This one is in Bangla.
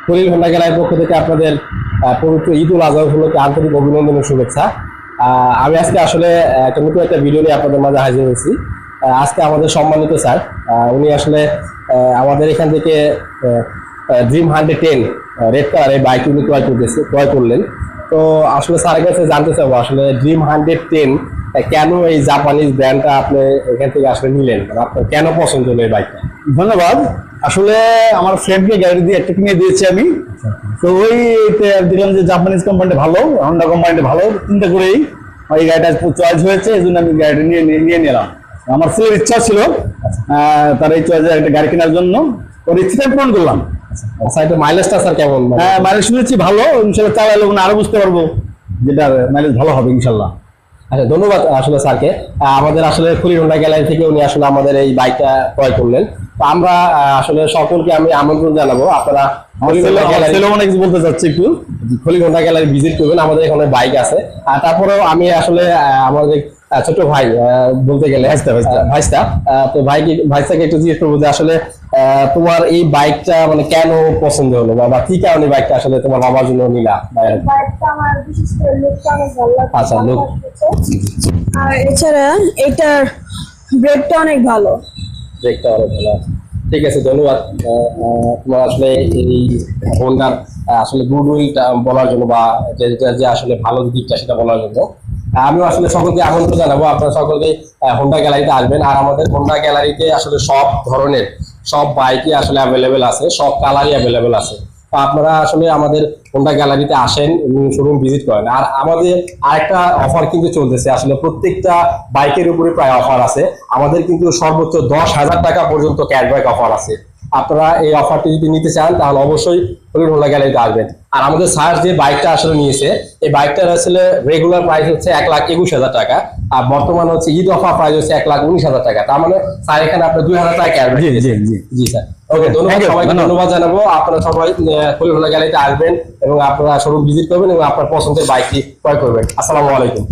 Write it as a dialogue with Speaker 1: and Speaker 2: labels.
Speaker 1: খলিল হোন্ডা গ্যালারির পক্ষ থেকে আপনাদের পবিত্র ঈদ উল আজহা উপলক্ষে আন্তরিক অভিনন্দন ও শুভেচ্ছা। আমি আজকে আসলে একটা নতুন একটা ভিডিও নিয়ে আপনাদের মাঝে হাজির হয়েছি। আজকে আমাদের সম্মানিত স্যার, উনি আসলে আমাদের এখান থেকে ড্রিম 110 রেড কালারের বাইক উনি ক্রয় করলেন। তো আসলে স্যারের কাছে জানতে চাবো আসলে ড্রিম 110 কেন এই জাপানিজ ব্র্যান্ডটা আপনি এখান থেকে আসলে নিলেন, মানে আপনার কেন পছন্দ হলো এই বাইকটা?
Speaker 2: ধন্যবাদ। আসলে আমার ফ্রেন্ডকে গাড়ি দিয়ে একটা কিনে দিয়েছি আমি। তো ওই দেখলাম যে জাপানিজ কোম্পানিটা ভালো, হন্ডা কোম্পানিটা ভালো, চিন্তা করেই এই গাড়িটা চয়েস হয়েছে, এই জন্য আমি গাড়িটা নিয়ে নিলাম। আমার ছেলের ইচ্ছা ছিল তার এই চয়েসে একটা গাড়ি কেনার জন্য, ওর ইচ্ছাটা পূরণ করলাম।
Speaker 1: আচ্ছা, এটা মাইলেজটা স্যার কেমন?
Speaker 2: হ্যাঁ, মাইলেজ শুনেছি ভালো, ইনশাল্লাহ চালালে আরো বুঝতে পারবো যেটা মাইলেজ ভালো হবে ইনশাল্লাহ।
Speaker 1: আচ্ছা, ধন্যবাদ আসলে স্যারকে। আমাদের আসলে খলিল হোন্ডা গ্যালারি থেকে উনি আসলে আমাদের এই বাইকটা ক্রয় করলেন। তো আমরা আসলে সকলকে আমি আমন্ত্রণ জানাবো, আপনারা
Speaker 2: অনেক কিছু বলতে চাচ্ছি একটু।
Speaker 1: খলিল হোন্ডা গ্যালারি ভিজিট করবেন, আমাদের এখানে বাইক আছে। আর তারপরেও আমি আসলে আমাদের ছোট ভাই বলতে গেলে ভাইস্তা, তো ভাইস্তাকে একটু জিজ্ঞেস করবো যে আসলে তোমার এই বাইকটা মানে কেন পছন্দ হলো বা কি কারণে বাইকটা আসলে তোমার বাবার জন্য নিলা?
Speaker 3: বাইকটা আমার বিশেষ করে লুকটা অনেক ভালো লাগে।
Speaker 1: আচ্ছা, লুক।
Speaker 3: আর এছাড়া এটার ব্রেকটা অনেক ভালো।
Speaker 1: ব্রেকটা অনেক ভালো আছে। ঠিক আছে, ধন্যবাদ তোমার আসলে এই হোন্ডার আসলে গুড উইলটা বলার জন্য বা যে আসলে ভালো দিকটা সেটা বলার জন্য। আমিও আসলে সকলকে আমন্ত্রণ জানাবো, আপনারা সকলকে হোন্ডা গ্যালারিতে আসবেন। আর আমাদের হোন্ডা গ্যালারিতে আসলে সব ধরনের সব বাইকই আসলে অ্যাভেলেবেল আছে, সব কালারই অ্যাভেলেবেল আছে। তো আপনারা আসলে আমাদের হোন্ডা গ্যালারিতে আসেন এবং শোরুম ভিজিট করেন। আর আমাদের আরেকটা অফার কিন্তু চলতেছে, আসলে প্রত্যেকটা বাইকের উপরে প্রায় অফার আছে। আমাদের কিন্তু সর্বোচ্চ 10,000 টাকা পর্যন্ত ক্যাশব্যাক অফার আছে। আপনারা এই অফারটি যদি নিতে চান তাহলে অবশ্যই খলিল হোন্ডা গ্যালারিতে আসবেন। আর আমাদের স্যার যে বাইকটা আসলে নিয়েছে, এই বাইকটার আসলে রেগুলার প্রাইস হচ্ছে 1,21,000 টাকা, আর বর্তমানে হচ্ছে ঈদ অফার প্রাইস হচ্ছে 1,19,000 টাকা। তার মানে স্যার এখানে আপনার 2,000 টাকা ক্যাশব্যাক। জি স্যার, ওকে, ধন্যবাদ সবাইকে, ধন্যবাদ জানাবো। আপনারা সবাই খলিল হোন্ডা গ্যালারিতে আসবেন এবং আপনারা শোরুম ভিজিট করবেন এবং আপনার পছন্দের বাইকটি ক্রয় করবেন। আসসালামু আলাইকুম।